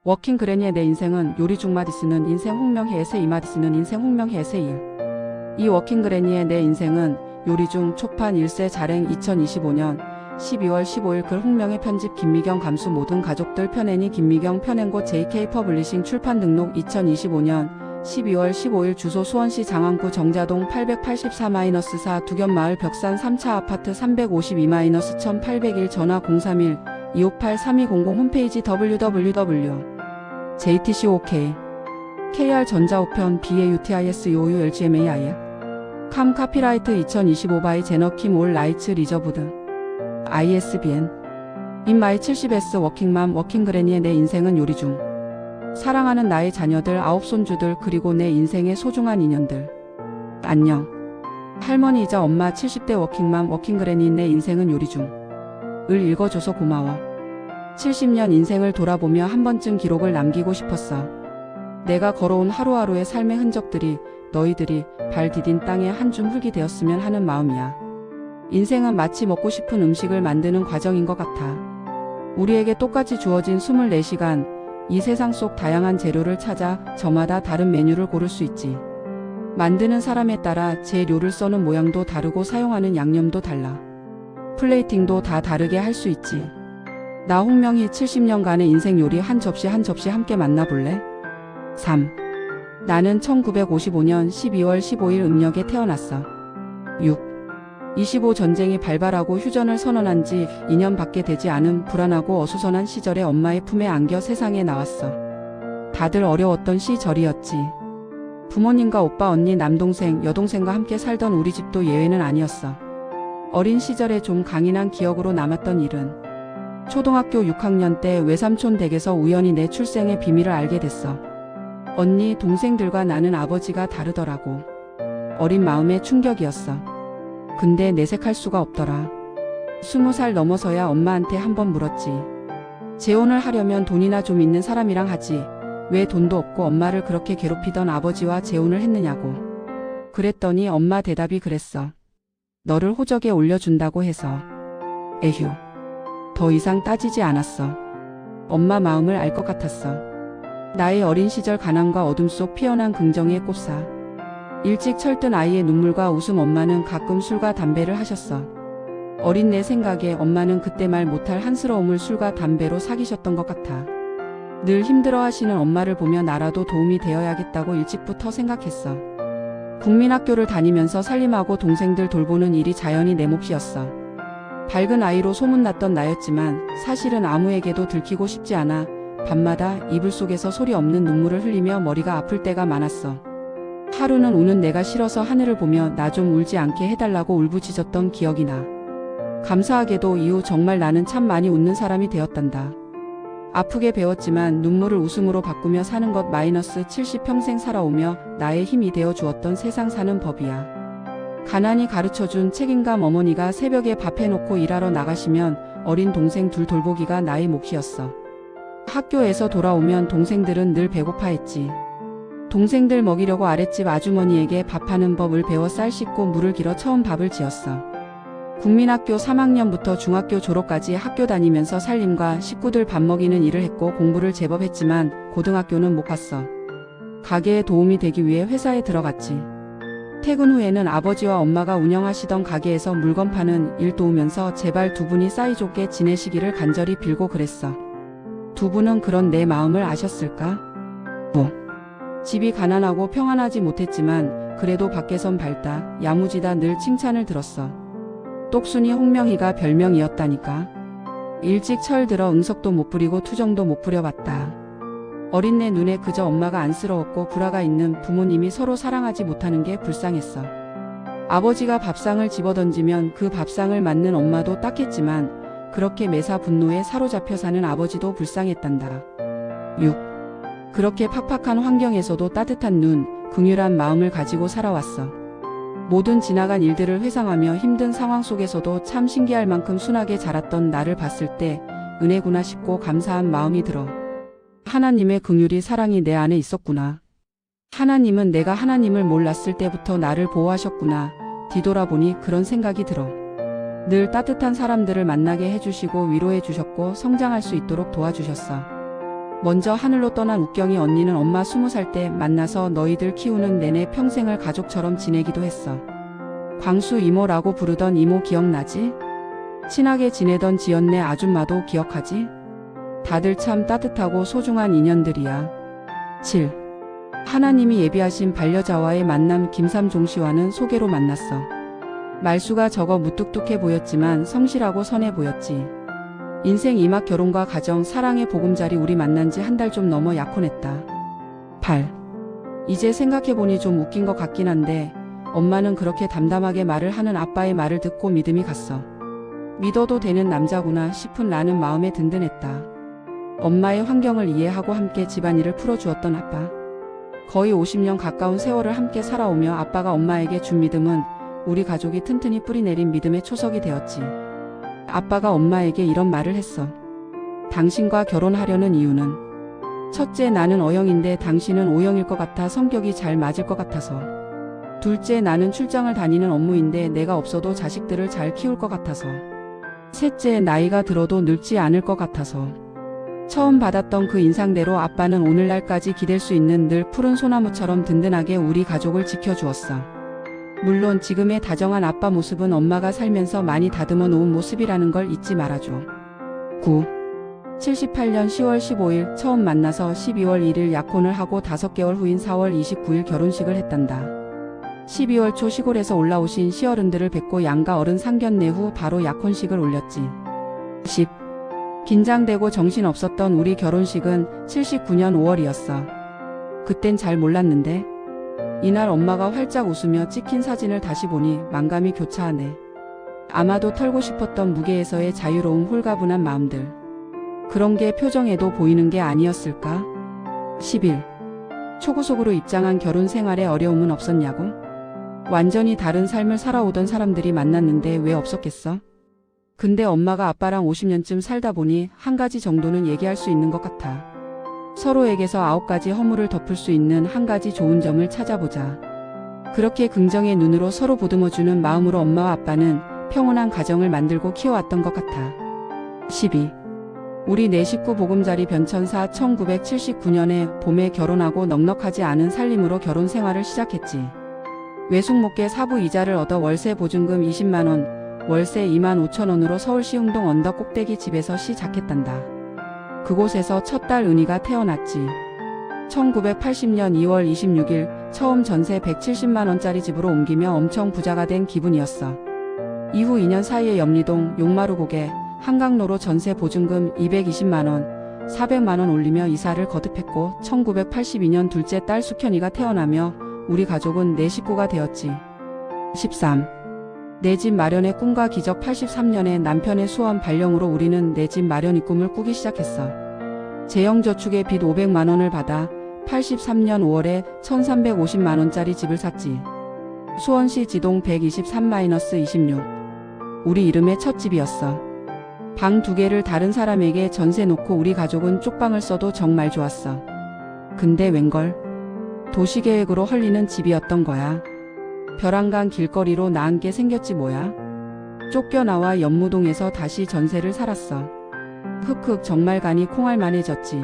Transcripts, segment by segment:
워킹 그래니의 내 인생은 요리 중 마디스는 인생 홍명희 에세 이 마디스는 인생 홍명희 에세 1. 이 워킹 그래니의 내 인생은 요리 중 초판 1세 자랭 2025년 12월 15일 글 홍명희 편집 김미경 감수 모든 가족들 편애니 김미경 편행고 JK 퍼블리싱 출판 등록 2025년 12월 15일 주소 수원시 장안구 정자동 884-4 두견마을 벽산 3차 아파트 352-1801 전화 031-258-3200 홈페이지 www.jtcok kr전자우편 BAUTISUOULGMAIL 캄 카피라이트 2025 바이 제너 킴올 라이츠 리저브드 ISBN 인마이 70S 워킹맘 워킹 그래니의 내 인생은 요리 중 사랑하는 나의 자녀들 9손주들 그리고 내 인생의 소중한 인연들 안녕 할머니이자 엄마 70대 워킹맘 워킹 그래니 내 인생은 요리 중 을 읽어줘서 고마워 70년 인생을 돌아보며 한 번쯤 기록을 남기고 싶었어. 내가 걸어온 하루하루의 삶의 흔적들이 너희들이 발 디딘 땅에 한 줌 흙이 되었으면 하는 마음이야. 인생은 마치 먹고 싶은 음식을 만드는 과정인 것 같아. 우리에게 똑같이 주어진 24시간, 이 세상 속 다양한 재료를 찾아 저마다 다른 메뉴를 고를 수 있지. 만드는 사람에 따라 재료를 써는 모양도 다르고 사용하는 양념도 달라. 플레이팅도 다 다르게 할 수 있지. 나 홍명희 70년간의 인생 요리 한 접시 한 접시 함께 만나볼래? 3. 나는 1955년 12월 15일 음력에 태어났어. 6. 25 전쟁이 발발하고 휴전을 선언한 지 2년 밖에 되지 않은 불안하고 어수선한 시절에 엄마의 품에 안겨 세상에 나왔어. 다들 어려웠던 시절이었지. 부모님과 오빠, 언니, 남동생, 여동생과 함께 살던 우리 집도 예외는 아니었어. 어린 시절에 좀 강인한 기억으로 남았던 일은 초등학교 6학년 때 외삼촌 댁에서 우연히 내 출생의 비밀을 알게 됐어. 언니, 동생들과 나는 아버지가 다르더라고. 어린 마음의 충격이었어. 근데 내색할 수가 없더라. 20살 넘어서야 엄마한테 한번 물었지. 재혼을 하려면 돈이나 좀 있는 사람이랑 하지. 왜 돈도 없고 엄마를 그렇게 괴롭히던 아버지와 재혼을 했느냐고. 그랬더니 엄마 대답이 그랬어. 너를 호적에 올려준다고 해서. 에휴. 더 이상 따지지 않았어. 엄마 마음을 알 것 같았어. 나의 어린 시절 가난과 어둠 속 피어난 긍정의 꽃사. 일찍 철든 아이의 눈물과 웃음. 엄마는 가끔 술과 담배를 하셨어. 어린 내 생각에 엄마는 그때 말 못할 한스러움을 술과 담배로 사귀셨던 것 같아. 늘 힘들어하시는 엄마를 보며 나라도 도움이 되어야겠다고 일찍부터 생각했어. 국민학교를 다니면서 살림하고 동생들 돌보는 일이 자연히 내 몫이었어. 밝은 아이로 소문났던 나였지만 사실은 아무에게도 들키고 싶지 않아 밤마다 이불 속에서 소리 없는 눈물을 흘리며 머리가 아플 때가 많았어. 하루는 우는 내가 싫어서 하늘을 보며 나 좀 울지 않게 해달라고 울부짖었던 기억이 나. 감사하게도 이후 정말 나는 참 많이 웃는 사람이 되었단다. 아프게 배웠지만 눈물을 웃음으로 바꾸며 사는 것 -70 평생 살아오며 나의 힘이 되어 주었던 세상 사는 법이야. 가난이 가르쳐준 책임감. 어머니가 새벽에 밥 해놓고 일하러 나가시면 어린 동생 둘 돌보기가 나의 몫이었어. 학교에서 돌아오면 동생들은 늘 배고파했지. 동생들 먹이려고 아랫집 아주머니에게 밥하는 법을 배워 쌀 씻고 물을 길어 처음 밥을 지었어. 국민학교 3학년부터 중학교 졸업까지 학교 다니면서 살림과 식구들 밥 먹이는 일을 했고 공부를 제법 했지만 고등학교는 못 갔어. 가게에 도움이 되기 위해 회사에 들어갔지. 퇴근 후에는 아버지와 엄마가 운영하시던 가게에서 물건 파는 일 도우면서 제발 두 분이 사이좋게 지내시기를 간절히 빌고 그랬어. 두 분은 그런 내 마음을 아셨을까? 집이 가난하고 평안하지 못했지만 그래도 밖에선 밝다, 야무지다 늘 칭찬을 들었어. 똑순이 홍명희가 별명이었다니까. 일찍 철들어 응석도 못 부리고 투정도 못 부려봤다. 어린 내 눈에 그저 엄마가 안쓰러웠고 불화가 있는 부모님이 서로 사랑하지 못하는 게 불쌍했어. 아버지가 밥상을 집어던지면 그 밥상을 맞는 엄마도 딱했지만 그렇게 매사 분노에 사로잡혀 사는 아버지도 불쌍했단다. 6. 그렇게 팍팍한 환경에서도 따뜻한 눈, 긍휼한 마음을 가지고 살아왔어. 모든 지나간 일들을 회상하며 힘든 상황 속에서도 참 신기할 만큼 순하게 자랐던 나를 봤을 때 은혜구나 싶고 감사한 마음이 들어. 하나님의 긍휼이 사랑이 내 안에 있었구나. 하나님은 내가 하나님을 몰랐을 때부터 나를 보호하셨구나. 뒤돌아보니 그런 생각이 들어. 늘 따뜻한 사람들을 만나게 해주시고 위로해 주셨고 성장할 수 있도록 도와주셨어. 먼저 하늘로 떠난 욱경이 언니는 엄마 20살 때 만나서 너희들 키우는 내내 평생을 가족처럼 지내기도 했어. 광수 이모라고 부르던 이모 기억나지? 친하게 지내던 지연네 아줌마도 기억하지? 다들 참 따뜻하고 소중한 인연들이야. 7. 하나님이 예비하신 반려자와의 만남. 김삼종 씨와는 소개로 만났어. 말수가 적어 무뚝뚝해 보였지만 성실하고 선해 보였지. 인생 이막 결혼과 가정, 사랑의 보금자리. 우리 만난 지 한 달 좀 넘어 약혼했다. 8. 이제 생각해보니 좀 웃긴 것 같긴 한데 엄마는 그렇게 담담하게 말을 하는 아빠의 말을 듣고 믿음이 갔어. 믿어도 되는 남자구나 싶은 나는 마음에 든든했다. 엄마의 환경을 이해하고 함께 집안일을 풀어주었던 아빠. 거의 50년 가까운 세월을 함께 살아오며 아빠가 엄마에게 준 믿음은 우리 가족이 튼튼히 뿌리내린 믿음의 초석이 되었지. 아빠가 엄마에게 이런 말을 했어. 당신과 결혼하려는 이유는 첫째, 나는 O형인데 당신은 O형일 것 같아 성격이 잘 맞을 것 같아서. 둘째, 나는 출장을 다니는 업무인데 내가 없어도 자식들을 잘 키울 것 같아서. 셋째, 나이가 들어도 늙지 않을 것 같아서. 처음 받았던 그 인상대로 아빠는 오늘날까지 기댈 수 있는 늘 푸른 소나무처럼 든든하게 우리 가족을 지켜주었어. 물론 지금의 다정한 아빠 모습은 엄마가 살면서 많이 다듬어 놓은 모습이라는 걸 잊지 말아줘. 9. 78년 10월 15일 처음 만나서 12월 1일 약혼을 하고 5개월 후인 4월 29일 결혼식을 했단다. 12월 초 시골에서 올라오신 시어른들을 뵙고 양가 어른 상견례 후 바로 약혼식을 올렸지. 10. 긴장되고 정신없었던 우리 결혼식은 79년 5월이었어. 그땐 잘 몰랐는데 이날 엄마가 활짝 웃으며 찍힌 사진을 다시 보니 만감이 교차하네. 아마도 털고 싶었던 무게에서의 자유로움, 홀가분한 마음들. 그런 게 표정에도 보이는 게 아니었을까? 11. 초구속으로 입장한 결혼 생활에 어려움은 없었냐고? 완전히 다른 삶을 살아오던 사람들이 만났는데 왜 없었겠어? 근데 엄마가 아빠랑 50년쯤 살다 보니 한 가지 정도는 얘기할 수 있는 것 같아. 서로에게서 9가지 허물을 덮을 수 있는 한 가지 좋은 점을 찾아보자. 그렇게 긍정의 눈으로 서로 보듬어주는 마음으로 엄마와 아빠는 평온한 가정을 만들고 키워왔던 것 같아. 12. 우리 네 식구 보금자리 변천사 1979년에 봄에 결혼하고 넉넉하지 않은 살림으로 결혼 생활을 시작했지. 외숙모께 사부 이자를 얻어 월세 보증금 20만원, 월세 25,000원으로 서울시 흥동 언덕 꼭대기 집에서 시작했단다. 그곳에서 첫 딸 은희가 태어났지. 1980년 2월 26일 처음 전세 170만원짜리 집으로 옮기며 엄청 부자가 된 기분이었어. 이후 2년 사이에 염리동 용마루 고개 한강로로 전세 보증금 220만원, 400만원 올리며 이사를 거듭했고 1982년 둘째 딸 숙현이가 태어나며 우리 가족은 네 식구가 되었지. 13. 내 집 마련의 꿈과 기적. 83년에 남편의 수원 발령으로 우리는 내 집 마련의 꿈을 꾸기 시작했어. 재형저축의 빚 500만원을 받아 83년 5월에 1350만원짜리 집을 샀지. 수원시 지동 123-26. 우리 이름의 첫 집이었어. 방 2개를 다른 사람에게 전세 놓고 우리 가족은 쪽방을 써도 정말 좋았어. 근데 웬걸? 도시계획으로 헐리는 집이었던 거야. 벼랑간 길거리로 나앉게 생겼지 뭐야. 쫓겨나와 연무동에서 다시 전세를 살았어. 흑흑 정말 간이 콩알만해졌지.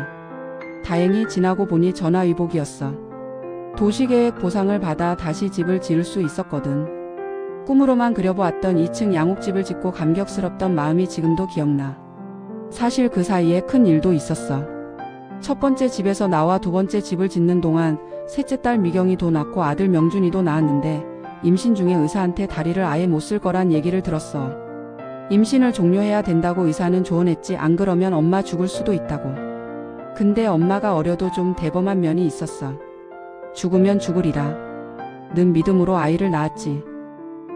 다행히 지나고 보니 전화위복이었어. 도시계획 보상을 받아 다시 집을 지을 수 있었거든. 꿈으로만 그려보았던 2층 양옥집을 짓고 감격스럽던 마음이 지금도 기억나. 사실 그 사이에 큰 일도 있었어. 첫 번째 집에서 나와 두 번째 집을 짓는 동안 셋째 딸 미경이도 낳고 아들 명준이도 낳았는데 임신 중에 의사한테 다리를 아예 못 쓸 거란 얘기를 들었어. 임신을 종료해야 된다고 의사는 조언했지. 안 그러면 엄마 죽을 수도 있다고. 근데 엄마가 어려도 좀 대범한 면이 있었어. 죽으면 죽으리라 는 믿음으로 아이를 낳았지.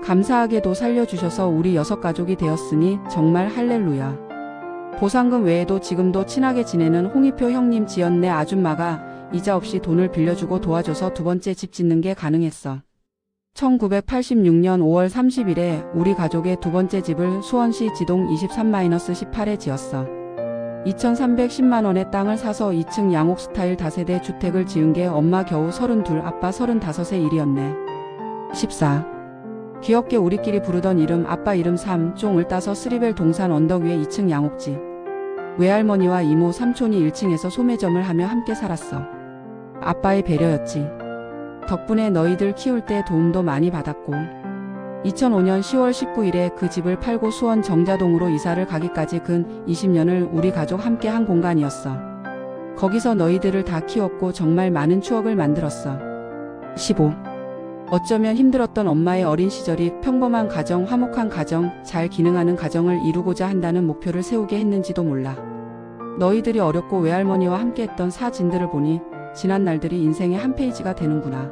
감사하게도 살려주셔서 우리 6가족이 되었으니 정말 할렐루야. 보상금 외에도 지금도 친하게 지내는 홍희표 형님, 지연네 아줌마가 이자 없이 돈을 빌려주고 도와줘서 두 번째 집 짓는 게 가능했어. 1986년 5월 30일에 우리 가족의 두 번째 집을 수원시 지동 23-18에 지었어. 2,310만원의 땅을 사서 2층 양옥 스타일 다세대 주택을 지은 게 엄마 겨우 32, 아빠 35의 일이었네. 14. 귀엽게 우리끼리 부르던 이름, 아빠 이름 3, 쫑을 따서 쓰리벨 동산 언덕 위에 2층 양옥집. 외할머니와 이모, 삼촌이 1층에서 소매점을 하며 함께 살았어. 아빠의 배려였지. 덕분에 너희들 키울 때 도움도 많이 받았고 2005년 10월 19일에 그 집을 팔고 수원 정자동으로 이사를 가기까지 근 20년을 우리 가족 함께 한 공간이었어. 거기서 너희들을 다 키웠고 정말 많은 추억을 만들었어. 15. 어쩌면 힘들었던 엄마의 어린 시절이 평범한 가정, 화목한 가정, 잘 기능하는 가정을 이루고자 한다는 목표를 세우게 했는지도 몰라. 너희들이 어렵고 외할머니와 함께했던 사진들을 보니 지난 날들이 인생의 한 페이지가 되는구나.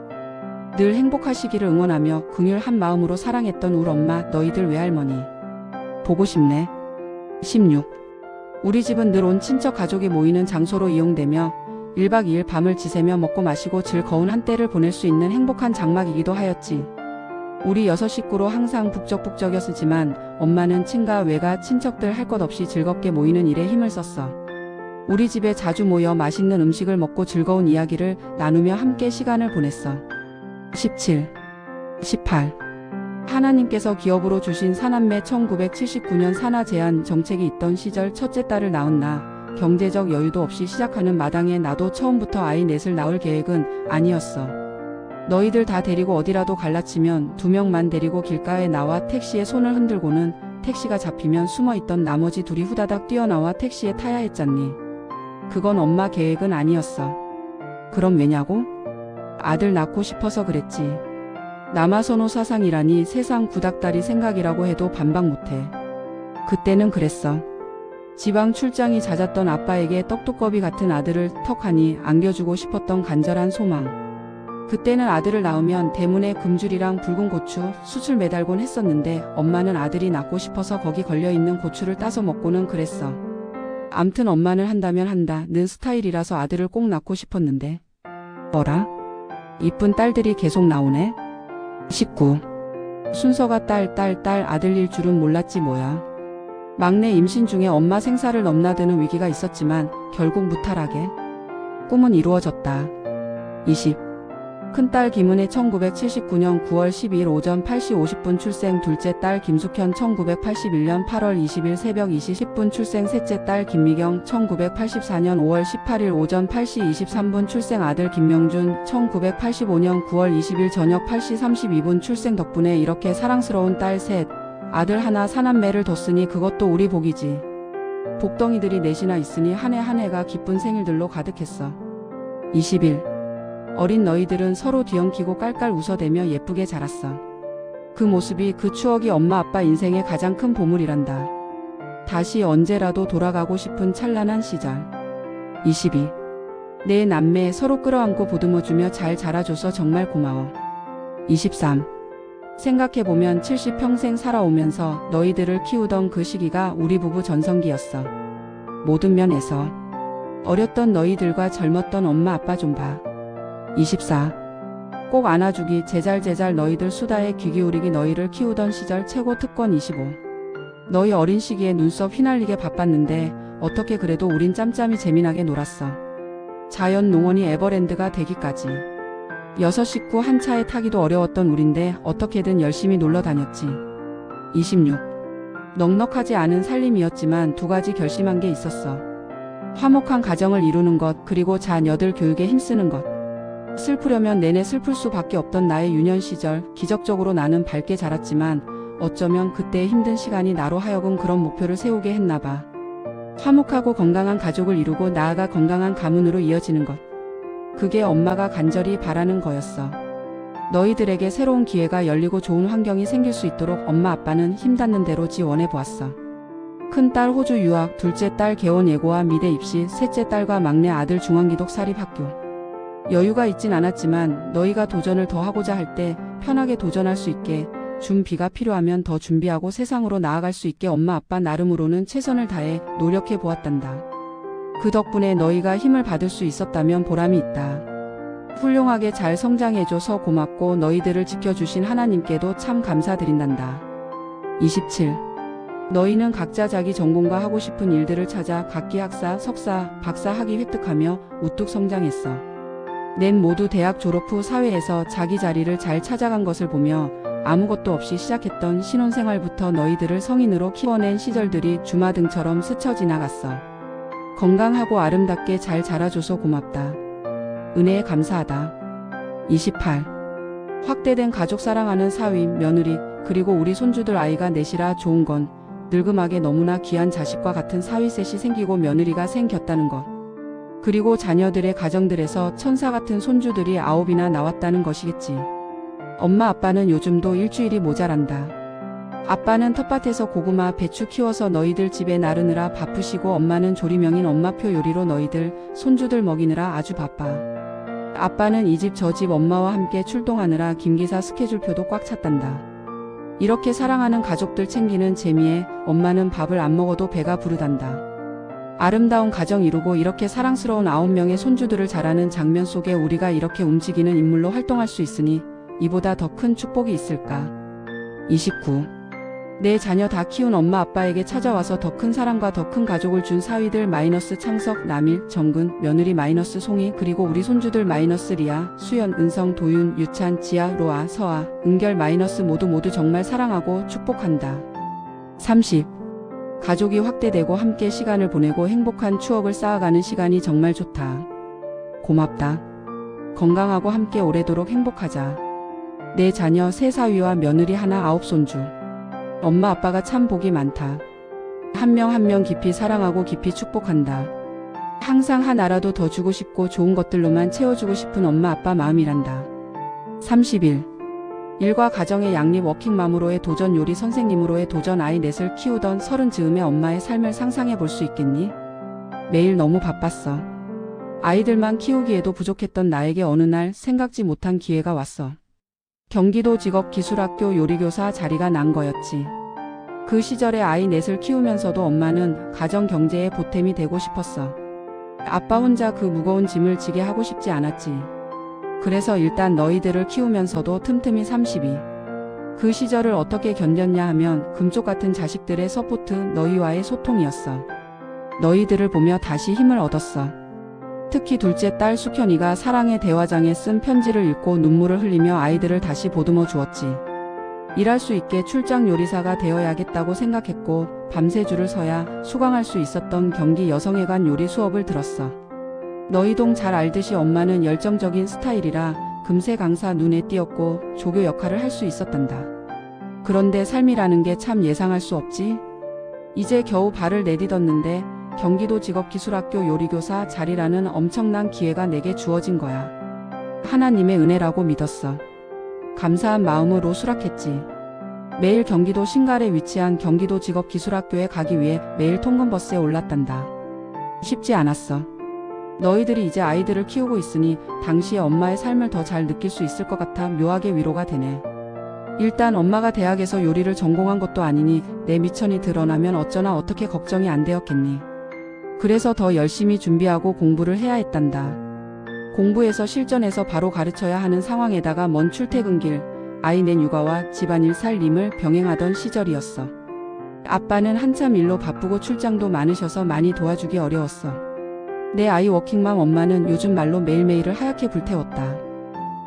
늘 행복하시기를 응원하며 긍휼한 마음으로 사랑했던 울 엄마, 너희들 외할머니. 보고 싶네. 16. 우리 집은 늘 온 친척 가족이 모이는 장소로 이용되며 1박 2일 밤을 지새며 먹고 마시고 즐거운 한때를 보낼 수 있는 행복한 장막이기도 하였지. 우리 6 식구로 항상 북적북적이었지만 엄마는 친가 외가 친척들 할 것 없이 즐겁게 모이는 일에 힘을 썼어. 우리 집에 자주 모여 맛있는 음식을 먹고 즐거운 이야기를 나누며 함께 시간을 보냈어. 17. 18. 하나님께서 기업으로 주신 사남매 1979년 산하 제한 정책이 있던 시절 첫째 딸을 낳은 나, 경제적 여유도 없이 시작하는 마당에 나도 처음부터 아이 넷을 낳을 계획은 아니었어. 너희들 다 데리고 어디라도 갈라치면 2명만 데리고 길가에 나와 택시에 손을 흔들고는 택시가 잡히면 숨어있던 나머지 둘이 후다닥 뛰어나와 택시에 타야 했잖니. 그건 엄마 계획은 아니었어. 그럼 왜냐고? 아들 낳고 싶어서 그랬지. 남아선호 사상이라니 세상 구닥다리 생각이라고 해도 반박 못해. 그때는 그랬어. 지방 출장이 잦았던 아빠에게 떡두꺼비 같은 아들을 턱하니 안겨주고 싶었던 간절한 소망. 그때는 아들을 낳으면 대문에 금줄이랑 붉은 고추, 숯을 매달곤 했었는데 엄마는 아들이 낳고 싶어서 거기 걸려있는 고추를 따서 먹고는 그랬어. 암튼 엄마는 한다면 한다는 스타일이라서 아들을 꼭 낳고 싶었는데. 뭐라? 이쁜 딸들이 계속 나오네? 19. 순서가 딸 아들일 줄은 몰랐지 뭐야. 막내 임신 중에 엄마 생사를 넘나드는 위기가 있었지만 결국 무탈하게 꿈은 이루어졌다. 20. 큰딸 김은혜 1979년 9월 12일 오전 8시 50분 출생, 둘째 딸 김숙현 1981년 8월 20일 새벽 2시 10분 출생, 셋째 딸 김미경 1984년 5월 18일 오전 8시 23분 출생, 아들 김명준 1985년 9월 20일 저녁 8시 32분 출생. 덕분에 이렇게 사랑스러운 딸 셋, 아들 하나, 사남매를 뒀으니 그것도 우리 복이지. 복덩이들이 넷이나 있으니 한 해 한 해가 기쁜 생일들로 가득했어. 21. 어린 너희들은 서로 뒤엉키고 깔깔 웃어대며 예쁘게 자랐어. 그 모습이, 그 추억이 엄마 아빠 인생의 가장 큰 보물이란다. 다시 언제라도 돌아가고 싶은 찬란한 시절. 22. 내 남매 서로 끌어안고 보듬어주며 잘 자라줘서 정말 고마워. 23. 생각해보면 70평생 살아오면서 너희들을 키우던 그 시기가 우리 부부 전성기였어. 모든 면에서. 어렸던 너희들과 젊었던 엄마 아빠 좀 봐. 24. 꼭 안아주기, 제잘제잘 너희들 수다에 귀 기울이기, 너희를 키우던 시절 최고 특권. 25. 너희 어린 시기에 눈썹 휘날리게 바빴는데 어떻게 그래도 우린 짬짬이 재미나게 놀았어. 자연 농원이 에버랜드가 되기까지. 6 식구 한 차에 타기도 어려웠던 우린데 어떻게든 열심히 놀러 다녔지. 26. 넉넉하지 않은 살림이었지만 2가지 결심한 게 있었어. 화목한 가정을 이루는 것, 그리고 자녀들 교육에 힘쓰는 것. 슬프려면 내내 슬플 수밖에 없던 나의 유년 시절, 기적적으로 나는 밝게 자랐지만 어쩌면 그때의 힘든 시간이 나로 하여금 그런 목표를 세우게 했나봐. 화목하고 건강한 가족을 이루고 나아가 건강한 가문으로 이어지는 것. 그게 엄마가 간절히 바라는 거였어. 너희들에게 새로운 기회가 열리고 좋은 환경이 생길 수 있도록 엄마 아빠는 힘닿는 대로 지원해 보았어. 큰딸 호주 유학, 둘째 딸 개원 예고와 미대 입시, 셋째 딸과 막내 아들 중앙기독 사립학교. 여유가 있진 않았지만 너희가 도전을 더 하고자 할 때 편하게 도전할 수 있게, 준비가 필요하면 더 준비하고 세상으로 나아갈 수 있게 엄마 아빠 나름으로는 최선을 다해 노력해 보았단다. 그 덕분에 너희가 힘을 받을 수 있었다면 보람이 있다. 훌륭하게 잘 성장해줘서 고맙고 너희들을 지켜주신 하나님께도 참 감사드린단다. 27. 너희는 각자 자기 전공과 하고 싶은 일들을 찾아 각기 학사, 석사, 박사 학위 획득하며 우뚝 성장했어. 넷 모두 대학 졸업 후 사회에서 자기 자리를 잘 찾아간 것을 보며 아무것도 없이 시작했던 신혼생활부터 너희들을 성인으로 키워낸 시절들이 주마등처럼 스쳐 지나갔어. 건강하고 아름답게 잘 자라줘서 고맙다. 은혜에 감사하다. 28. 확대된 가족 사랑하는 사위, 며느리, 그리고 우리 손주들 아이가 넷이라 좋은 건 늙음하게 너무나 귀한 자식과 같은 사위 셋이 생기고 며느리가 생겼다는 것. 그리고 자녀들의 가정들에서 천사 같은 손주들이 9이나 나왔다는 것이겠지. 엄마 아빠는 요즘도 일주일이 모자란다. 아빠는 텃밭에서 고구마, 배추 키워서 너희들 집에 나르느라 바쁘시고 엄마는 조리명인 엄마표 요리로 너희들 손주들 먹이느라 아주 바빠. 아빠는 이 집 저 집 엄마와 함께 출동하느라 김기사 스케줄표도 꽉 찼단다. 이렇게 사랑하는 가족들 챙기는 재미에 엄마는 밥을 안 먹어도 배가 부르단다. 아름다운 가정 이루고 이렇게 사랑스러운 9명의 손주들을 자라는 장면 속에 우리가 이렇게 움직이는 인물로 활동할 수 있으니 이보다 더 큰 축복이 있을까. 29. 내 자녀 다 키운 엄마 아빠에게 찾아와서 더 큰 사랑과 더 큰 가족을 준 사위들 마이너스 창석, 남일, 정근, 며느리 마이너스 송이, 그리고 우리 손주들 마이너스 리아, 수연, 은성, 도윤, 유찬, 지아, 로아, 서아, 은결 마이너스 모두 정말 사랑하고 축복한다. 30. 가족이 확대되고 함께 시간을 보내고 행복한 추억을 쌓아가는 시간이 정말 좋다. 고맙다. 건강하고 함께 오래도록 행복하자. 내 자녀 세 사위와 며느리 하나 9 손주. 엄마 아빠가 참 복이 많다. 한 명 한 명 깊이 사랑하고 깊이 축복한다. 항상 하나라도 더 주고 싶고 좋은 것들로만 채워주고 싶은 엄마 아빠 마음이란다. 31. 일과 가정의 양립 워킹맘으로의 도전 요리 선생님으로의 도전 아이 넷을 키우던 30 즈음의 엄마의 삶을 상상해 볼 수 있겠니? 매일 너무 바빴어. 아이들만 키우기에도 부족했던 나에게 어느 날 생각지 못한 기회가 왔어. 경기도 직업기술학교 요리교사 자리가 난 거였지. 그 시절에 아이 넷을 키우면서도 엄마는 가정 경제의 보탬이 되고 싶었어. 아빠 혼자 그 무거운 짐을 지게 하고 싶지 않았지. 그래서 일단 너희들을 키우면서도 틈틈이 32. 그 시절을 어떻게 견뎠냐 하면 금쪽 같은 자식들의 서포트, 너희와의 소통이었어. 너희들을 보며 다시 힘을 얻었어. 특히 둘째 딸 숙현이가 사랑의 대화장에 쓴 편지를 읽고 눈물을 흘리며 아이들을 다시 보듬어 주었지. 일할 수 있게 출장 요리사가 되어야겠다고 생각했고 밤새 줄을 서야 수강할 수 있었던 경기 여성회관 요리 수업을 들었어. 너희도 잘 알듯이 엄마는 열정적인 스타일이라 금세 강사 눈에 띄었고 조교 역할을 할 수 있었단다. 그런데 삶이라는 게 참 예상할 수 없지. 이제 겨우 발을 내딛었는데 경기도 직업기술학교 요리교사 자리라는 엄청난 기회가 내게 주어진 거야. 하나님의 은혜라고 믿었어. 감사한 마음으로 수락했지. 매일 경기도 신갈에 위치한 경기도 직업기술학교에 가기 위해 매일 통근버스에 올랐단다. 쉽지 않았어. 너희들이 이제 아이들을 키우고 있으니 당시의 엄마의 삶을 더 잘 느낄 수 있을 것 같아 묘하게 위로가 되네. 일단 엄마가 대학에서 요리를 전공한 것도 아니니 내 미천이 드러나면 어쩌나 어떻게 걱정이 안 되었겠니. 그래서 더 열심히 준비하고 공부를 해야 했단다. 공부에서 실전에서 바로 가르쳐야 하는 상황에다가 먼 출퇴근길, 아이 낸 육아와 집안일 살림을 병행하던 시절이었어. 아빠는 한참 일로 바쁘고 출장도 많으셔서 많이 도와주기 어려웠어. 내 아이 워킹맘 엄마는 요즘 말로 매일매일을 하얗게 불태웠다.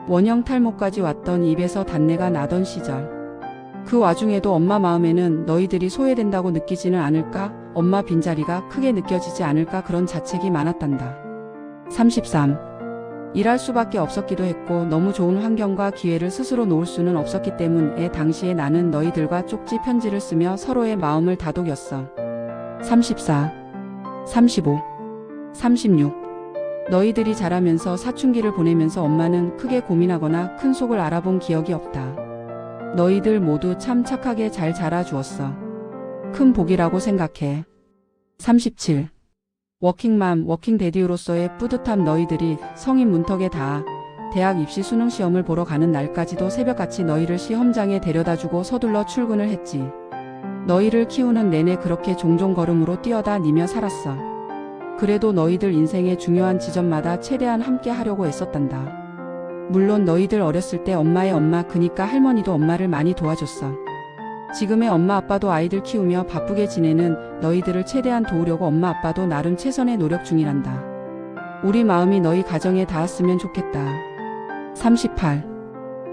원형 탈모까지 왔던 입에서 단내가 나던 시절. 그 와중에도 엄마 마음에는 너희들이 소외된다고 느끼지는 않을까? 엄마 빈자리가 크게 느껴지지 않을까? 그런 자책이 많았단다. 33. 일할 수밖에 없었기도 했고 너무 좋은 환경과 기회를 스스로 놓을 수는 없었기 때문에 당시에 나는 너희들과 쪽지 편지를 쓰며 서로의 마음을 다독였어. 34. 35. 36. 너희들이 자라면서 사춘기를 보내면서 엄마는 크게 고민하거나 큰 속을 알아본 기억이 없다. 너희들 모두 참 착하게 잘 자라주었어. 큰 복이라고 생각해. 37. 워킹맘, 워킹데디로서의 뿌듯함. 너희들이 성인 문턱에 닿아 대학 입시 수능 시험을 보러 가는 날까지도 새벽같이 너희를 시험장에 데려다주고 서둘러 출근을 했지. 너희를 키우는 내내 그렇게 종종 걸음으로 뛰어다니며 살았어. 그래도 너희들 인생의 중요한 지점마다 최대한 함께 하려고 애썼단다. 물론 너희들 어렸을 때 엄마의 엄마 그니까 할머니도 엄마를 많이 도와줬어. 지금의 엄마 아빠도 아이들 키우며 바쁘게 지내는 너희들을 최대한 도우려고 엄마 아빠도 나름 최선의 노력 중이란다. 우리 마음이 너희 가정에 닿았으면 좋겠다. 38.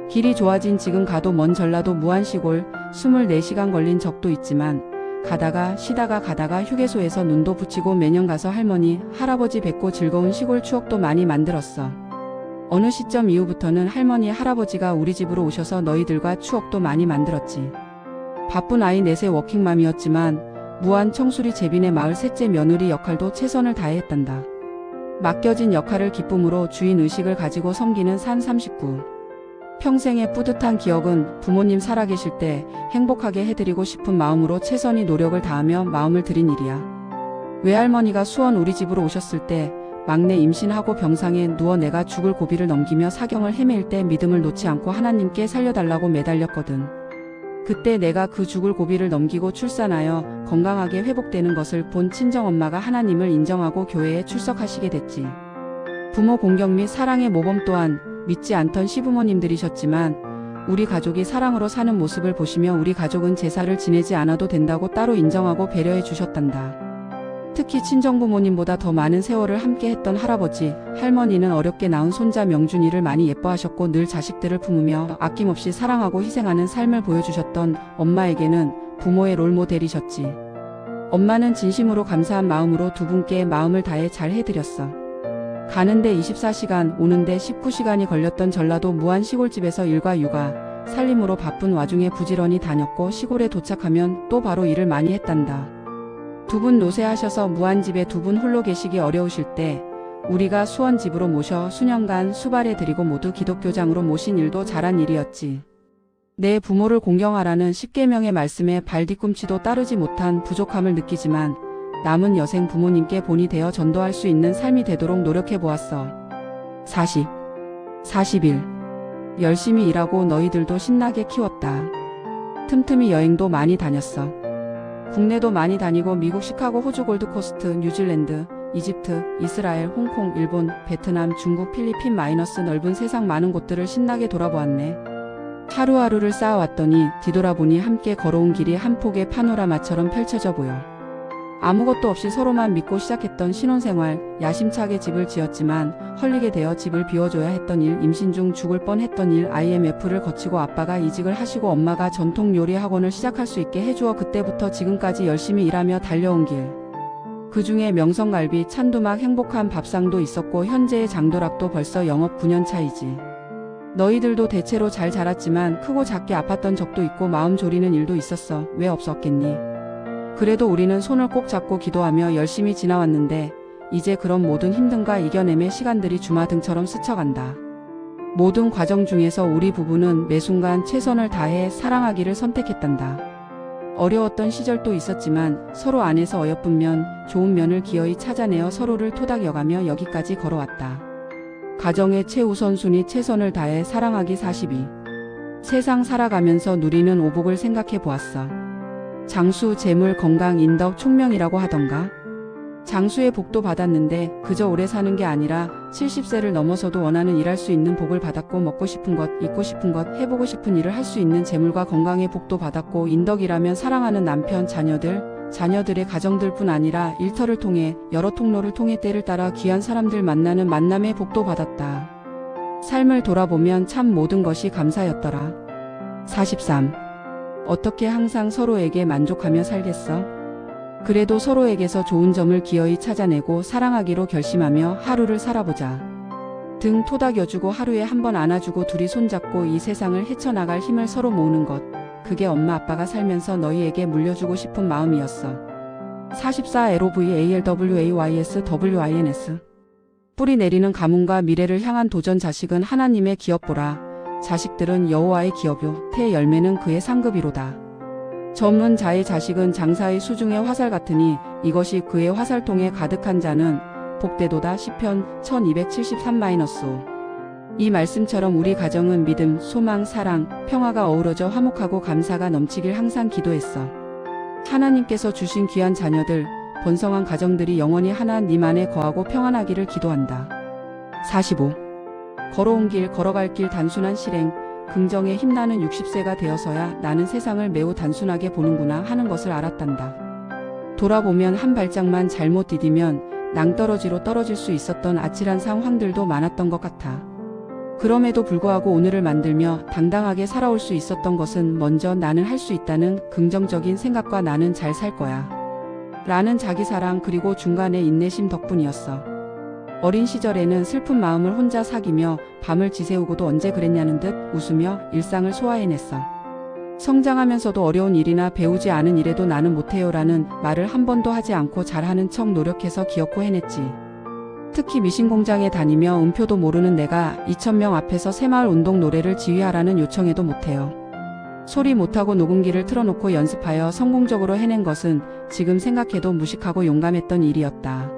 길이 좋아진 지금 가도 먼 전라도 무안시골 24시간 걸린 적도 있지만 가다가 쉬다가 가다가 휴게소에서 눈도 붙이고 매년 가서 할머니, 할아버지 뵙고 즐거운 시골 추억도 많이 만들었어. 어느 시점 이후부터는 할머니, 할아버지가 우리 집으로 오셔서 너희들과 추억도 많이 만들었지. 바쁜 아이 넷의 워킹맘이었지만 무한 청수리 재빈의 마을 셋째 며느리 역할도 최선을 다해 했단다. 맡겨진 역할을 기쁨으로 주인 의식을 가지고 섬기는 산 39. 평생의 뿌듯한 기억은 부모님 살아계실 때 행복하게 해드리고 싶은 마음으로 최선의 노력을 다하며 마음을 들인 일이야. 외할머니가 수원 우리 집으로 오셨을 때 막내 임신하고 병상에 누워 내가 죽을 고비를 넘기며 사경을 헤매일 때 믿음을 놓지 않고 하나님께 살려달라고 매달렸거든. 그때 내가 그 죽을 고비를 넘기고 출산하여 건강하게 회복되는 것을 본 친정엄마가 하나님을 인정하고 교회에 출석하시게 됐지. 부모 공경 및 사랑의 모범 또한 믿지 않던 시부모님들이셨지만 우리 가족이 사랑으로 사는 모습을 보시며 우리 가족은 제사를 지내지 않아도 된다고 따로 인정하고 배려해 주셨단다. 특히 친정부모님보다 더 많은 세월을 함께 했던 할아버지, 할머니는 어렵게 낳은 손자 명준이를 많이 예뻐하셨고 늘 자식들을 품으며 아낌없이 사랑하고 희생하는 삶을 보여주셨던 엄마에게는 부모의 롤모델이셨지. 엄마는 진심으로 감사한 마음으로 두 분께 마음을 다해 잘 해드렸어. 가는데 24시간, 오는데 19시간이 걸렸던 전라도 무안 시골집에서 일과 육아, 살림으로 바쁜 와중에 부지런히 다녔고 시골에 도착하면 또 바로 일을 많이 했단다. 두 분 노쇠하셔서 무안집에 두 분 홀로 계시기 어려우실 때 우리가 수원 집으로 모셔 수년간 수발해 드리고 모두 기독교장으로 모신 일도 잘한 일이었지. 내 부모를 공경하라는 십계명의 말씀에 발 뒤꿈치도 따르지 못한 부족함을 느끼지만 남은 여생 부모님께 본이 되어 전도할 수 있는 삶이 되도록 노력해 보았어. 41. 열심히 일하고 너희들도 신나게 키웠다. 틈틈이 여행도 많이 다녔어. 국내도 많이 다니고 미국 시카고, 호주 골드코스트, 뉴질랜드, 이집트, 이스라엘, 홍콩, 일본, 베트남, 중국, 필리핀 마이너스 넓은 세상 많은 곳들을 신나게 돌아보았네. 하루하루를 쌓아왔더니 뒤돌아보니 함께 걸어온 길이 한 폭의 파노라마처럼 펼쳐져 보여. 아무것도 없이 서로만 믿고 시작했던 신혼생활, 야심차게 집을 지었지만 헐리게 되어 집을 비워줘야 했던 일, 임신 중 죽을 뻔했던 일, IMF를 거치고 아빠가 이직을 하시고 엄마가 전통 요리 학원을 시작할 수 있게 해주어 그때부터 지금까지 열심히 일하며 달려온 길. 그 중에 명성갈비, 찬두막, 행복한 밥상도 있었고 현재의 장도락도 벌써 영업 9년 차이지. 너희들도 대체로 잘 자랐지만 크고 작게 아팠던 적도 있고 마음 졸이는 일도 있었어. 왜 없었겠니? 그래도 우리는 손을 꼭 잡고 기도하며 열심히 지나왔는데 이제 그런 모든 힘듦과 이겨냄의 시간들이 주마등처럼 스쳐간다. 모든 과정 중에서 우리 부부는 매 순간 최선을 다해 사랑하기를 선택했단다. 어려웠던 시절도 있었지만 서로 안에서 어여쁜 면, 좋은 면을 기어이 찾아내어 서로를 토닥여가며 여기까지 걸어왔다. 가정의 최우선순위 최선을 다해 사랑하기 42. 세상 살아가면서 누리는 오복을 생각해 보았어. 장수, 재물, 건강, 인덕, 총명이라고 하던가? 장수의 복도 받았는데 그저 오래 사는 게 아니라 70세를 넘어서도 원하는 일할 수 있는 복을 받았고 먹고 싶은 것, 입고 싶은 것, 해보고 싶은 일을 할 수 있는 재물과 건강의 복도 받았고 인덕이라면 사랑하는 남편, 자녀들의 가정들뿐 아니라 일터를 통해 여러 통로를 통해 때를 따라 귀한 사람들 만나는 만남의 복도 받았다. 삶을 돌아보면 참 모든 것이 감사였더라. 43. 어떻게 항상 서로에게 만족하며 살겠어? 그래도 서로에게서 좋은 점을 기어이 찾아내고 사랑하기로 결심하며 하루를 살아보자. 등 토닥여주고 하루에 한 번 안아주고 둘이 손잡고 이 세상을 헤쳐나갈 힘을 서로 모으는 것. 그게 엄마 아빠가 살면서 너희에게 물려주고 싶은 마음이었어. 44. LOVALWAYSWINS. 뿌리 내리는 가문과 미래를 향한 도전. 자식은 하나님의 기업보라. 자식들은 여호와의 기업요 태 열매는 그의 상급이로다. 젊은 자의 자식은 장사의 수중의 화살 같으니 이것이 그의 화살통에 가득한 자는 복되도다. 시편 1273-5. 이 말씀처럼 우리 가정은 믿음, 소망, 사랑, 평화가 어우러져 화목하고 감사가 넘치길 항상 기도했어. 하나님께서 주신 귀한 자녀들, 번성한 가정들이 영원히 하나님 안에 거하고 평안하기를 기도한다. 45. 걸어온 길, 걸어갈 길 단순한 실행, 긍정에 힘나는 60세가 되어서야 나는 세상을 매우 단순하게 보는구나 하는 것을 알았단다. 돌아보면 한 발짝만 잘못 디디면 낭떠러지로 떨어질 수 있었던 아찔한 상황들도 많았던 것 같아. 그럼에도 불구하고 오늘을 만들며 당당하게 살아올 수 있었던 것은 먼저 나는 할 수 있다는 긍정적인 생각과 나는 잘 살 거야 라는 자기사랑 그리고 중간의 인내심 덕분이었어. 어린 시절에는 슬픈 마음을 혼자 사귀며 밤을 지새우고도 언제 그랬냐는 듯 웃으며 일상을 소화해냈어. 성장하면서도 어려운 일이나 배우지 않은 일에도 나는 못해요라는 말을 한 번도 하지 않고 잘하는 척 노력해서 기어코 해냈지. 특히 미신공장에 다니며 음표도 모르는 내가 2,000명 앞에서 새마을 운동 노래를 지휘하라는 요청에도 못해요. 소리 못하고 녹음기를 틀어놓고 연습하여 성공적으로 해낸 것은 지금 생각해도 무식하고 용감했던 일이었다.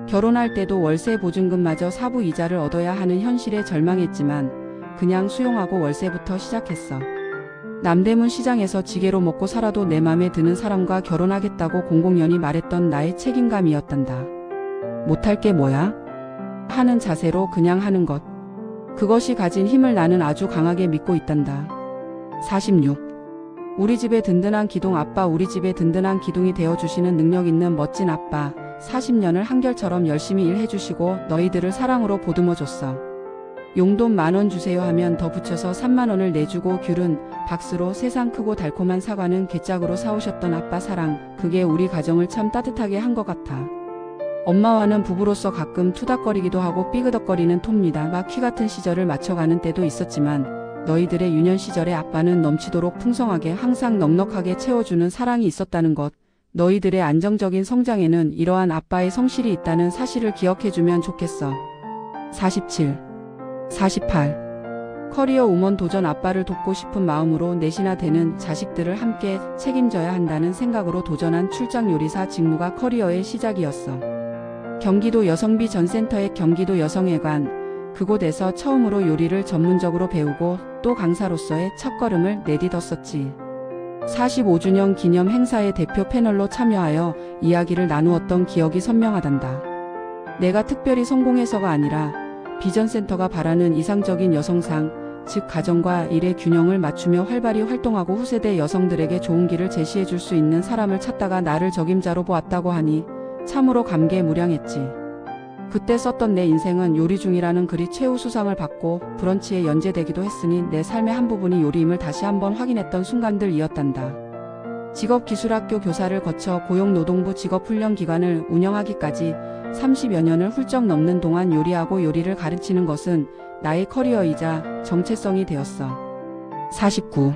결혼할 때도 월세 보증금마저 사부 이자를 얻어야 하는 현실에 절망했지만 그냥 수용하고 월세부터 시작했어. 남대문 시장에서 지게로 먹고 살아도 내 맘에 드는 사람과 결혼하겠다고 공공연히 말했던 나의 책임감이었단다. 못할 게 뭐야? 하는 자세로 그냥 하는 것. 그것이 가진 힘을 나는 아주 강하게 믿고 있단다. 46. 우리 집의 든든한 기둥 아빠 우리 집의 든든한 기둥이 되어주시는 능력 있는 멋진 아빠 40년을 한결처럼 열심히 일해주시고 너희들을 사랑으로 보듬어줬어. 용돈 10,000원 주세요 하면 더 붙여서 30,000원을 내주고 귤은 박스로 세상 크고 달콤한 사과는 괴짝으로 사오셨던 아빠 사랑 그게 우리 가정을 참 따뜻하게 한 것 같아. 엄마와는 부부로서 가끔 투닥거리기도 하고 삐그덕거리는 톱니다. 막 키 같은 시절을 맞춰가는 때도 있었지만 너희들의 유년 시절에 아빠는 넘치도록 풍성하게 항상 넉넉하게 채워주는 사랑이 있었다는 것. 너희들의 안정적인 성장에는 이러한 아빠의 성실이 있다는 사실을 기억해주면 좋겠어. 47. 48. 커리어 우먼 도전 아빠를 돕고 싶은 마음으로 넷이나 되는 자식들을 함께 책임져야 한다는 생각으로 도전한 출장 요리사 직무가 커리어의 시작이었어. 경기도 여성비 전센터의 경기도 여성회관 그곳에서 처음으로 요리를 전문적으로 배우고 또 강사로서의 첫걸음을 내딛었었지. 45주년 기념 행사의 대표 패널로 참여하여 이야기를 나누었던 기억이 선명하단다. 내가 특별히 성공해서가 아니라 비전센터가 바라는 이상적인 여성상, 즉 가정과 일의 균형을 맞추며 활발히 활동하고 후세대 여성들에게 좋은 길을 제시해 줄 수 있는 사람을 찾다가 나를 적임자로 보았다고 하니 참으로 감개무량했지. 그때 썼던 내 인생은 요리 중이라는 글이 최우 수상을 받고 브런치에 연재되기도 했으니 내 삶의 한 부분이 요리임을 다시 한번 확인했던 순간들이었단다. 직업기술학교 교사를 거쳐 고용노동부 직업훈련기관을 운영하기까지 30여 년을 훌쩍 넘는 동안 요리하고 요리를 가르치는 것은 나의 커리어이자 정체성이 되었어. 49.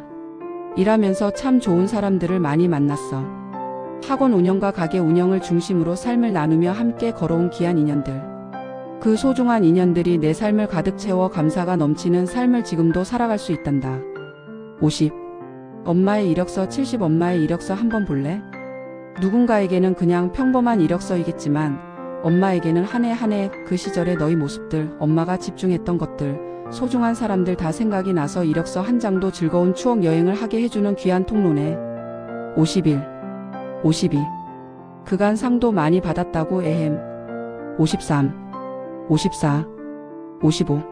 일하면서 참 좋은 사람들을 많이 만났어. 학원 운영과 가게 운영을 중심으로 삶을 나누며 함께 걸어온 귀한 인연들. 그 소중한 인연들이 내 삶을 가득 채워 감사가 넘치는 삶을 지금도 살아갈 수 있단다. 50. 엄마의 이력서 70 엄마의 이력서 한번 볼래? 누군가에게는 그냥 평범한 이력서이겠지만 엄마에게는 한 해 한 해 그 시절의 너희 모습들, 엄마가 집중했던 것들, 소중한 사람들 다 생각이 나서 이력서 한 장도 즐거운 추억 여행을 하게 해주는 귀한 통로네. 51. 52. 그간 상도 많이 받았다고 에헴. 53. 54. 55.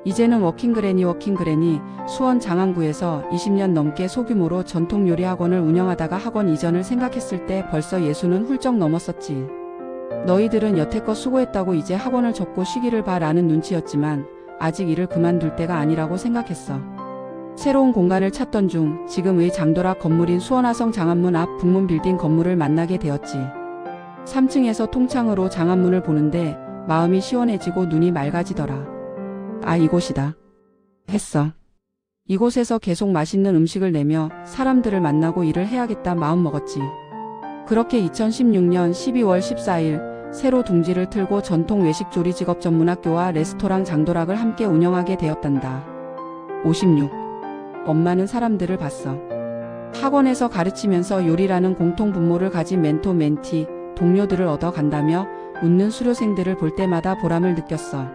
이제는 워킹그래니 수원 장안구에서 20년 넘게 소규모로 전통요리 학원을 운영하다가 학원 이전을 생각했을 때 벌써 60은 훌쩍 넘었었지. 너희들은 여태껏 수고했다고 이제 학원을 접고 쉬기를 바라는 눈치였지만 아직 일을 그만둘 때가 아니라고 생각했어. 새로운 공간을 찾던 중 지금의 장도락 건물인 수원화성 장안문 앞 북문 빌딩 건물을 만나게 되었지. 3층에서 통창으로 장안문을 보는데 마음이 시원해지고 눈이 맑아지더라. 아, 이곳이다 했어. 이곳에서 계속 맛있는 음식을 내며 사람들을 만나고 일을 해야겠다 마음먹었지. 그렇게 2016년 12월 14일 새로 둥지를 틀고 전통 외식 조리 직업 전문학교와 레스토랑 장도락을 함께 운영하게 되었단다. 56. 엄마는 사람들을 봤어. 학원에서 가르치면서 요리라는 공통 분모를 가진 멘토 멘티, 동료들을 얻어간다며 웃는 수료생들을 볼 때마다 보람을 느꼈어.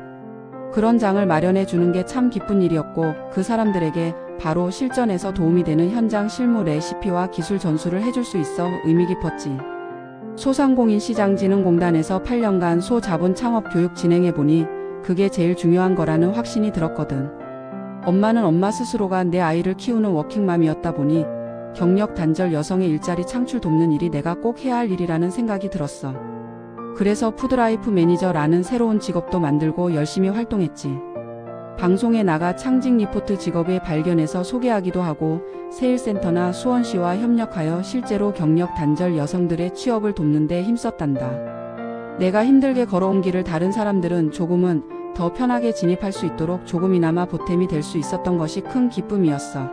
그런 장을 마련해 주는 게 참 기쁜 일이었고 그 사람들에게 바로 실전에서 도움이 되는 현장 실무 레시피와 기술 전수를 해줄 수 있어 의미 깊었지. 소상공인시장진흥공단에서 8년간 소자본 창업 교육 진행해보니 그게 제일 중요한 거라는 확신이 들었거든. 엄마는 엄마 스스로가 내 아이를 키우는 워킹맘이었다 보니 경력 단절 여성의 일자리 창출 돕는 일이 내가 꼭 해야 할 일이라는 생각이 들었어. 그래서 푸드라이프 매니저라는 새로운 직업도 만들고 열심히 활동했지. 방송에 나가 창직 리포트 직업을 발견해서 소개하기도 하고 세일센터나 수원시와 협력하여 실제로 경력 단절 여성들의 취업을 돕는 데 힘썼단다. 내가 힘들게 걸어온 길을 다른 사람들은 조금은 더 편하게 진입할 수 있도록 조금이나마 보탬이 될 수 있었던 것이 큰 기쁨이었어.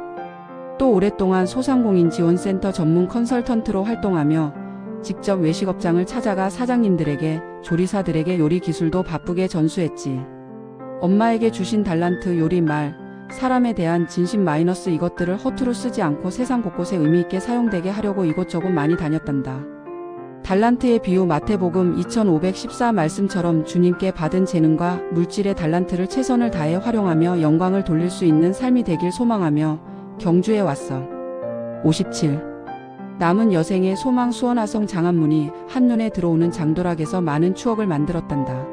또 오랫동안 소상공인 지원센터 전문 컨설턴트로 활동하며 직접 외식업장을 찾아가 사장님들에게, 조리사들에게 요리 기술도 바쁘게 전수했지. 엄마에게 주신 달란트, 요리, 말, 사람에 대한 진심 마이너스 이것들을 허투루 쓰지 않고 세상 곳곳에 의미있게 사용되게 하려고 이곳저곳 많이 다녔단다. 달란트의 비유 마태복음 2514 말씀처럼 주님께 받은 재능과 물질의 달란트를 최선을 다해 활용하며 영광을 돌릴 수 있는 삶이 되길 소망하며 경주에 왔어. 57. 남은 여생의 소망 수원화성 장안문이 한눈에 들어오는 장도락에서 많은 추억을 만들었단다.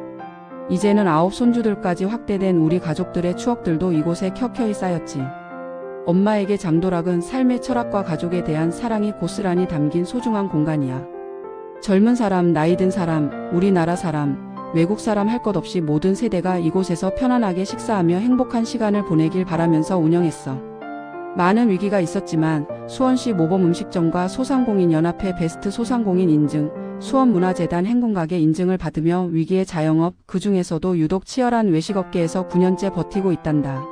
이제는 9 손주들까지 확대된 우리 가족들의 추억들도 이곳에 켜켜이 쌓였지. 엄마에게 장도락은 삶의 철학과 가족에 대한 사랑이 고스란히 담긴 소중한 공간이야. 젊은 사람, 나이 든 사람, 우리나라 사람, 외국 사람 할 것 없이 모든 세대가 이곳에서 편안하게 식사하며 행복한 시간을 보내길 바라면서 운영했어. 많은 위기가 있었지만 수원시 모범음식점과 소상공인연합회 베스트 소상공인 인증, 수원문화재단 행군가게 인증을 받으며 위기의 자영업, 그 중에서도 유독 치열한 외식업계에서 9년째 버티고 있단다.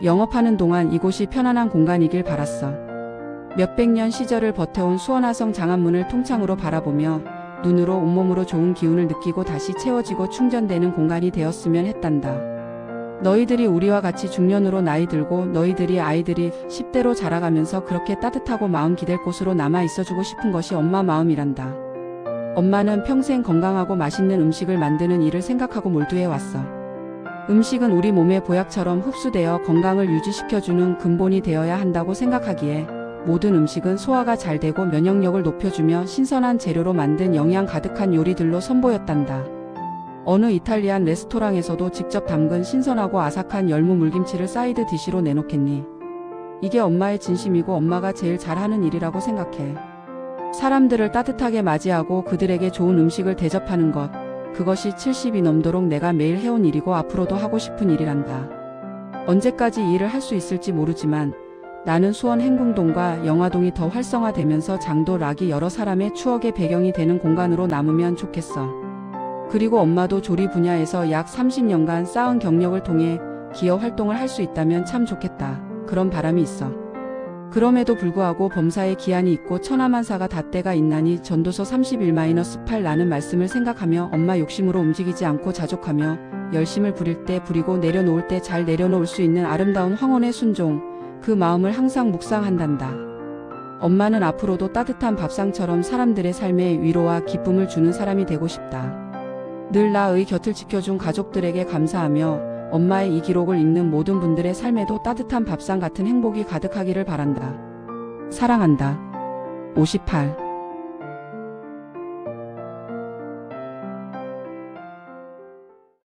영업하는 동안 이곳이 편안한 공간이길 바랐어. 몇백 년 시절을 버텨온 수원화성 장안문을 통창으로 바라보며 눈으로 온몸으로 좋은 기운을 느끼고 다시 채워지고 충전되는 공간이 되었으면 했단다. 너희들이 우리와 같이 중년으로 나이 들고 너희들이 아이들이 10대로 자라가면서 그렇게 따뜻하고 마음 기댈 곳으로 남아 있어주고 싶은 것이 엄마 마음이란다. 엄마는 평생 건강하고 맛있는 음식을 만드는 일을 생각하고 몰두해왔어. 음식은 우리 몸의 보약처럼 흡수되어 건강을 유지시켜주는 근본이 되어야 한다고 생각하기에 모든 음식은 소화가 잘 되고 면역력을 높여주며 신선한 재료로 만든 영양 가득한 요리들로 선보였단다. 어느 이탈리안 레스토랑에서도 직접 담근 신선하고 아삭한 열무 물김치를 사이드 디시로 내놓겠니? 이게 엄마의 진심이고 엄마가 제일 잘하는 일이라고 생각해. 사람들을 따뜻하게 맞이하고 그들에게 좋은 음식을 대접하는 것, 그것이 70이 넘도록 내가 매일 해온 일이고 앞으로도 하고 싶은 일이란다. 언제까지 이 일을 할 수 있을지 모르지만 나는 수원 행궁동과 영화동이 더 활성화되면서 장도락이 여러 사람의 추억의 배경이 되는 공간으로 남으면 좋겠어. 그리고 엄마도 조리 분야에서 약 30년간 쌓은 경력을 통해 기업 활동을 할 수 있다면 참 좋겠다. 그런 바람이 있어. 그럼에도 불구하고 범사에 기한이 있고 천하만사가 닷때가 있나니 전도서 31-8 라는 말씀을 생각하며 엄마 욕심으로 움직이지 않고 자족하며 열심을 부릴 때 부리고 내려놓을 때 잘 내려놓을 수 있는 아름다운 황혼의 순종, 그 마음을 항상 묵상한단다. 엄마는 앞으로도 따뜻한 밥상처럼 사람들의 삶에 위로와 기쁨을 주는 사람이 되고 싶다. 늘 나의 곁을 지켜준 가족들에게 감사하며 엄마의 이 기록을 읽는 모든 분들의 삶에도 따뜻한 밥상 같은 행복이 가득하기를 바란다. 사랑한다. 58.